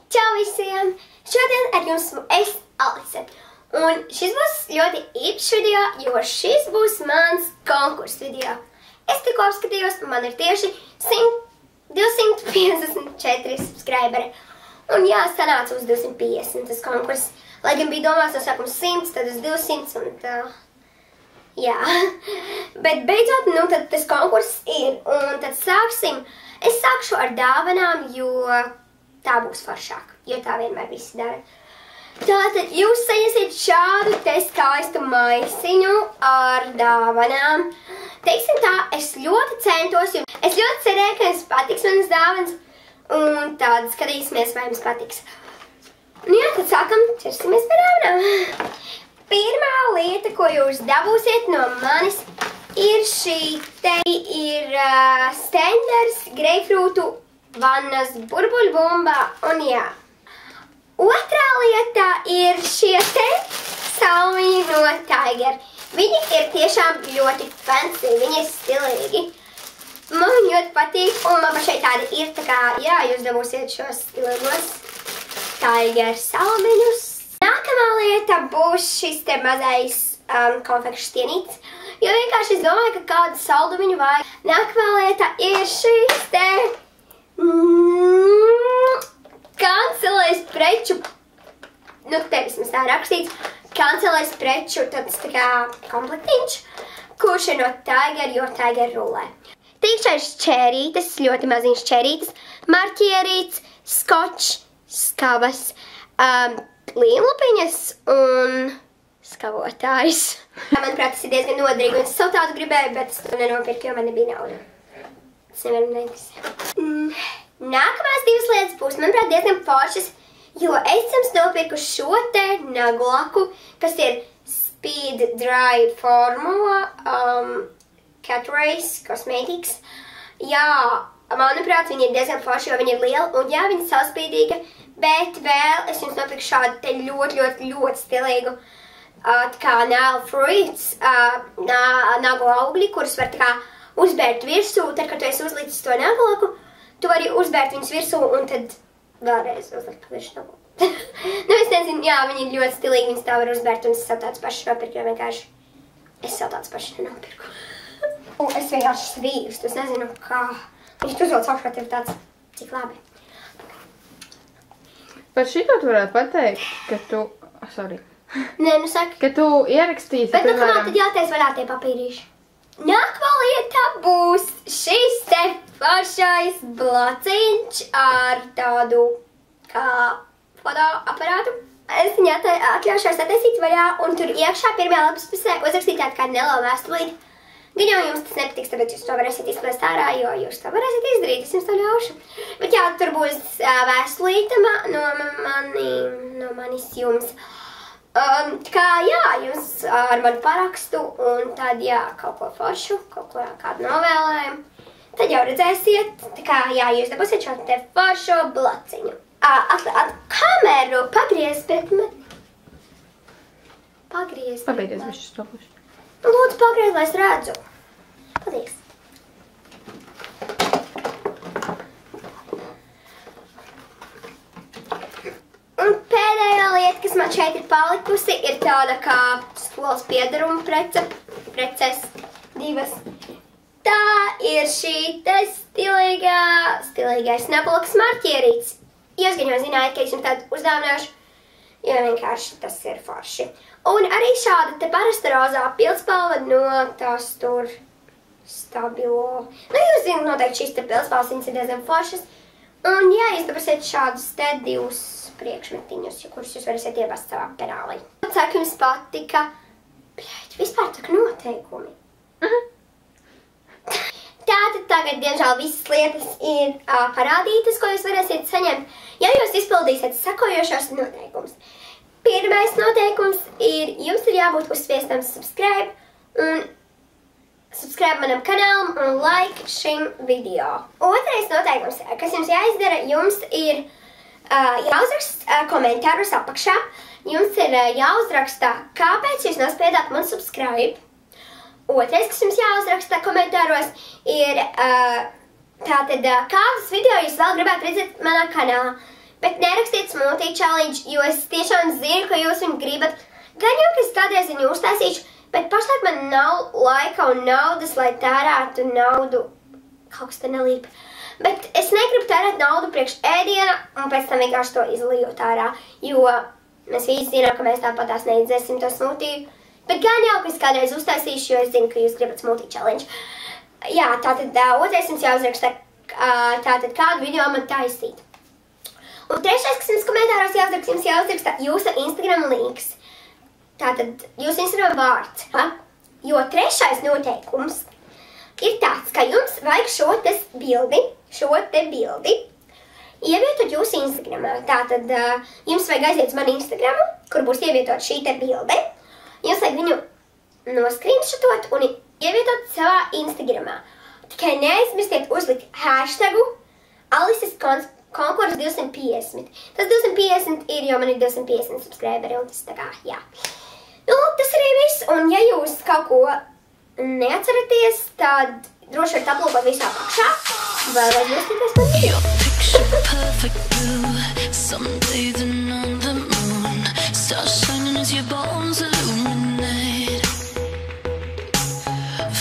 Čau visiem! Šodien ar jums es, Alise. Un šis būs ļoti īpašs video, jo šis būs mans konkurss video. Es tikko apskatījos, man ir tieši 254 subscriberi. Un jā, sanāca uz 250 tas konkurss. Lai gan bija domāts no sākuma 100, tad uz 200 un tā. Jā. Bet beidzot, nu tad tas konkurss ir. Un tad sāksim. Es sākšu ar dāvanām, jo tā būs foršāk. Jo tā vienmēr visi dara. Tātad jūs saņemsiet šādu te skaistu maisiņu ar dāvanām. Teiksim tā, es ļoti centos, jo es ļoti cerēju, ka jums patiks manas dāvanas. Un tad skatīsimies, vai jums patiks. Nu jā, tad sākam, ķersimies pie dāvanām. Pirmā lieta, ko jūs dabūsiet no manis, ir šī te Stenders greipfrūtu vannas burbuļbumba un jā. Otrā lieta ir šie te salmiņi no Tiger. Viņi ir tiešām ļoti fancy, viņi ir stilīgi. Man viņi ļoti patīk, un man pašai tādi ir, tā kā, jā, jūs dabūsiet šos stilīgos Tiger salmiņus. Nākamā lieta būs šis te mazais konfekšu stienītis, jo vienkārši es domāju, ka kādu saldumiņu vajag. Nākamā lieta ir šis te kancelēs preču, nu te vismaz tā rakstīts, kancelēs preču tāds tā kā komplektiņš, kurš ir no Tiger, jo Tiger rulē. Tīkšais čērītes, ļoti maziņas čērītes, marķierīts, skočs, skavas, līnlupiņas un skavotājs. Manuprāt, tas ir diezgan noderīgi, un es savu tādu gribēju, bet es to nenopirku, jo man nebija nauda. Es nevaru nevis. Nākamās divas lietas būs, manuprāt, diezgan foršas, jo es jums nopirku šo te nagu laku, kas ir Speed Dry Formula Cat Race Cosmetics. Jā, manuprāt, viņi ir diezgan forši, jo viņi ir lieli, un jā, viņi ir savspīdīga, bet vēl es jums nopirku šādu te ļoti stilīgu tā kā nail fruits, nagu augļi, kurus var tā kā uzbērt virsū, tad, kad tu esi uzlicis to nagu laku, tu vari uzbērt viņus virsū un tad vēlreiz uzlikt virs nagu. Nu, es nezinu, jā, viņi ir ļoti stilīgi, viņus tā var uzbērt, un es savu tāds pašs nopirku, jo vienkārši es savu tāds pašs nenopirku. Es vienkārši svīstu, es nezinu, kā. Viņš tu uzvelc augšā, tev tāds, cik labi. Par šito tu varētu pateikt, ka tu, sorry. Nē, nu saki. Ka tu ierakstīsi, bet, nu, kamā tad jātais vaļā tie papīrīši. Nākamā lieta būs šis te foršais blociņš ar tādu kā fotoaparātu. Es viņu atļaušos attaisīt vaļā, un tur iekšā pirmajā lapas pusē uzrakstīt tādu kādu nelielu vēstulīti. Gan jau jums tas nepatiks, tāpēc jūs to varēsiet izplēst ārā, jo jūs to varēsiet izdarīt, es jums to ļaušu. Bet jā, tur būs vēstulīte no manis jums. Kā jā, jūs ar mani parakstu un tad jā, kaut ko foršu, kaut ko kādu novēlējumu. Tad jau redzēsiet, tā kā jā, jūs dabūsiet šo te foršo blociņu. Kameru pagriez pret mani. Pagriez pret mani. Pabeidies višķi stopuši. Lūdzu, pagriez, lai es redzu. Paldies. Un pēdējā lieta, kas man šeit ir palikusi, ir tāda kā skolas piedaruma preces divas. Tā ir šī te stilīgais nagulakas marķierīts. Jūs gan jau zinājat, ka es jums tādu uzdāvināšu, jo vienkārši tas ir forši. Un arī šāda te parasta rozā pildspalva no tās tur stabilo. Nu, jūs zināt, noteikti šīs te pildspalvas, viņas ir diezgan foršas. Un jā, jūs dabūsiet šādus te divus priekšmetiņus, kurus jūs varēsiet iebast savā penālī. Ceru, ka jums patika. Bļaļ, vispār tak noteikumi. Tātad tagad, diemžēl, visas lietas ir parādītas, ko jūs varēsiet saņemt, ja jūs izpildīsiet sekojošos noteikumus. Pirmais noteikums ir, jums ir jābūt uzspiestam subscribe manam kanālam un like šim video. Otrais noteikums, kas jums jāizdara, jums ir jāuzraksta komentāros apakšā. Jums ir jāuzraksta, kāpēc jūs nospiedāt man subscribe. Otrais, kas jums jāuzraksta komentāros, ir tātad, kādus video jūs vēl gribētu redzēt manā kanālā. Bet nerakstiet smoothie challenge, jo es tiešām zinu, ka jūs viņu gribat. Gan jau, ka es kādreiz viņu uztaisīšu, bet pašlaik man nav laika un naudas, lai tērētu naudu. Kaut kas te nelīp. Bet es negribu tērēt naudu priekš ēdiena un pēc tam vienkārši to izlijot ārā, jo mēs visi zinām, ka mēs tāpatās neizdzēsim to smoothie. Bet gan jau, ka es kādreiz uztaisīšu, jo es zinu, ka jūs gribat smoothie challenge. Jā, tātad otrais jums jāuzraksta, tātad kādu video man taisīt. Un trešais, kas jums komentāros jāuzraksta, jums jāuzraksta jūsu Instagram links. Tātad jūsu Instagram vārds. Jo trešais noteikums ir tāds, ka jums vajag šo te bildi ievietot jūsu Instagramā. Tātad jums vajag aiziet uz manu Instagramu, kur būs ievietot šī te bilde. Jums vajag viņu noskrinshotot un ievietot savā Instagramā. Tikai neaizmirstiet uzlikt hashtagu Alices konkurs 250. Tas 250 ir, jo man ir 250 subscriberi, un tas tā kā, jā. Nu, tas arī viss, un ja jūs kaut ko neatceraties, tad droši varat aplūkot visā apakšā. Vēlreiz noskatīties man video.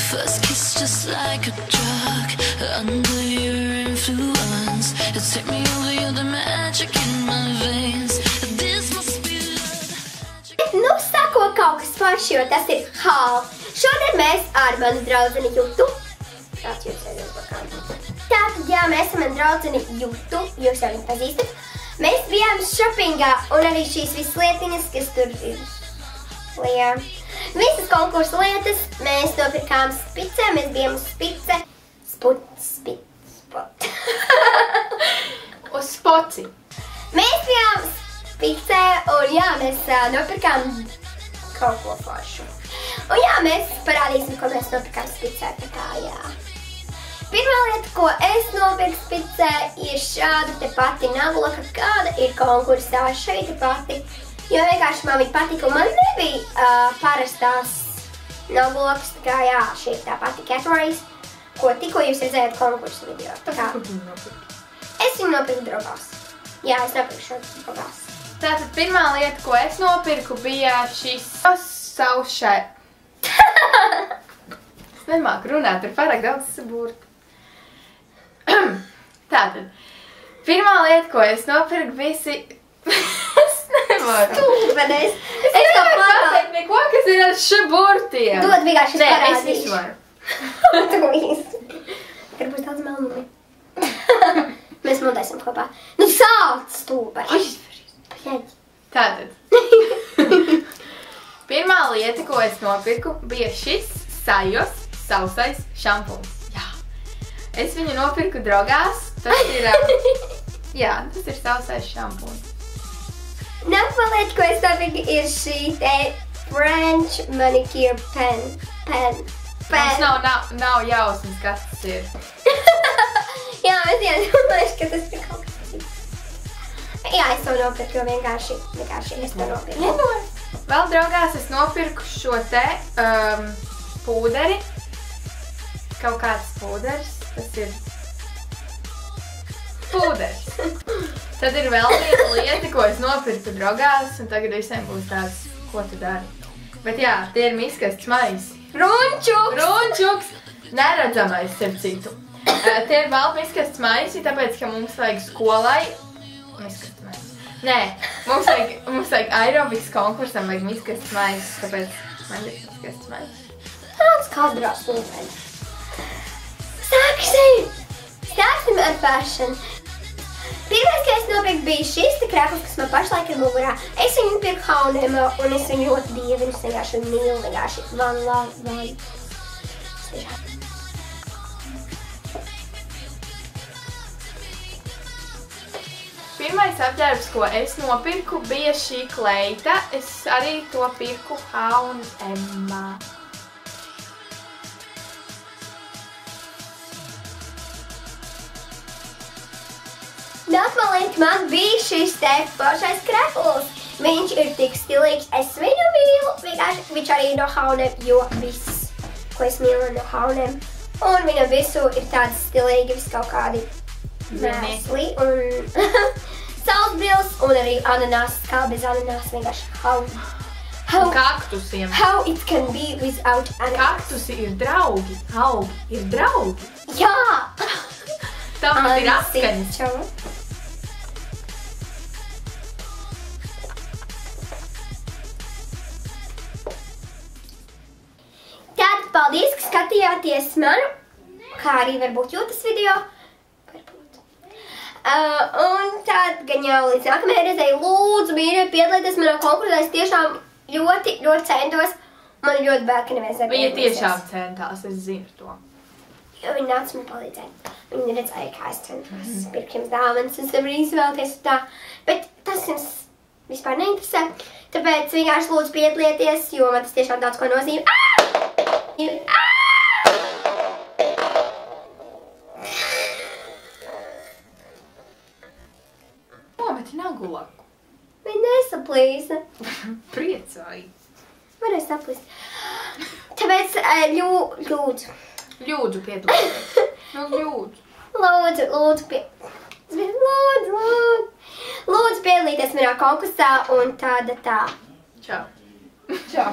First kiss just like a drug under your influence. You take me over, you're the magic in my veins. This must be love. Nu, sako kaut kas paši, jo tas ir haul. Šodien mēs ar manu draudzeni Jutu. Tāds jūs aizies pakāpē. Tātad, jā, mēs esam ar draudzeni Jutu, jūs jau viņu pazīstat. Mēs bijām shoppingā un arī šīs visas lietiņas, kas tur ir. Jā. Visas konkursu lietas, mēs nopirkām spicē, mēs bijām uz spice. Uz spoci. Mēs bijām spicē un jā, mēs nopirkām kaut ko foršu. Un jā, mēs parādīsim, ko mēs nopirkām spicē, tā kā jā. Pirmā lieta, ko es nopirku spicē, ir šāda te pati nagloka, kāda ir konkursā šeit te pati. Jo vienkārši man viņa patika, un man nebija parastās naglokas, tā kā jā, šī ir tā pati Categories, ko tikko jūs redzējāt konkursu video. Tā kā es viņu nopirku drogās. Jā, es nopirku šo drogās. Tātad pirmā lieta, ko es nopirku, bija šis saušai. Es nemāku runāt, ir pārāk daudz saburti. Tātad, pirmā lieta, ko es nopirku, visi... Stūpenais. Es nevaru pateikt neko, kas ir ar šaburtiem. Dod vienkārši Nē, parādīšu. es visu varu. Tu visu. Tur būs daudz melnumi. Mēs montēsim kopā. Nu sāc stūpenais. Tātad. Pirmā lieta, ko es nopirku, bija šis Sajos sausais šampuns. Jā. Es viņu nopirku drogās. Tas ir, jā, tas ir sausais šampuns. Nākamā lieta, ko es nopirku, ir šī te French manicure pen. Mums nav jausmas, kas tas ir. Jā, es domāju, ka tas ir kaut kas cits. Jā, es to nopirku, jo vienkārši es to nopirku. Vēl draugās es nopirku šo te pūderi. Kaut kāds pūderis. Tas ir pūderis. Tad ir vēl viena lieta, ko es nopirku drogās, un tagad visiem būs tāds, ko tu dari. Bet jā, tie ir miskastes maisi. Runčuks! Neredzamais, starp citu. Tie ir vēl miskastes maisi, tāpēc, ka mums vajag skolai... Miskastes maisi. Nē, mums vajag aerobikas konkursam, vajag miskastes maisi, tāpēc man ir miskastes maisi. Tāds kadrā stūpeni. Sāksim ar fashion. Pirmais, ka es nopirku, bija šis te krēkls, kas man pašlaik ir mugurā. Es viņu pirku H&M un es viņu ļoti dievinu, es vienkārši mīlu, vienkārši one love. Pirmais apģērbs, ko es nopirku, bija šī kleita. Es arī to pirku H&M. Nākamā lieta man bija šis te foršais krēkls. Viņš ir tik stilīgs, es viņu mīlu, vienkārši viņš arī no H&M, jo viss, ko es mīlu no H&M. Un viņam visu ir tādi stilīgi, viss kaut kādi mēsli un saulesbrīles un arī ananās, kā bez ananās vienkārši Kaktusiem. How it can be without ananas. Kaktusi ir draugi. Augi ir draugi. Jā! Tam pat ir atskaņas. Tad paldies, ka skatījāties manu, kā arī varbūt jūtas video. Un tad gan jau līdz nākamajai reizei lūdzu, mīļie, piedalieties manā konkursā. Es tiešām ļoti centos. Man ļoti bail, ka neviens nepiedalīsies. Viņa tiešām centās, es zinu to. Jo viņa nāca man palīdzēt. Viņa redzēja, kā es centos pirkt jums dāvanas, es varu izvēlēties un tā. Bet tas jums vispār neinteresē. Tāpēc vienkārši lūdzu piedalieties, jo man tas tiešām daudz ko nozīmē. Nometi nagulaku. Viņa nesaplīsa. Priecāji. Varēs saplīst. Tāpēc lūdzu. Lūdzu piedalīties. Lūdzu piedalīties manā konkursā un tāda tā. Čau.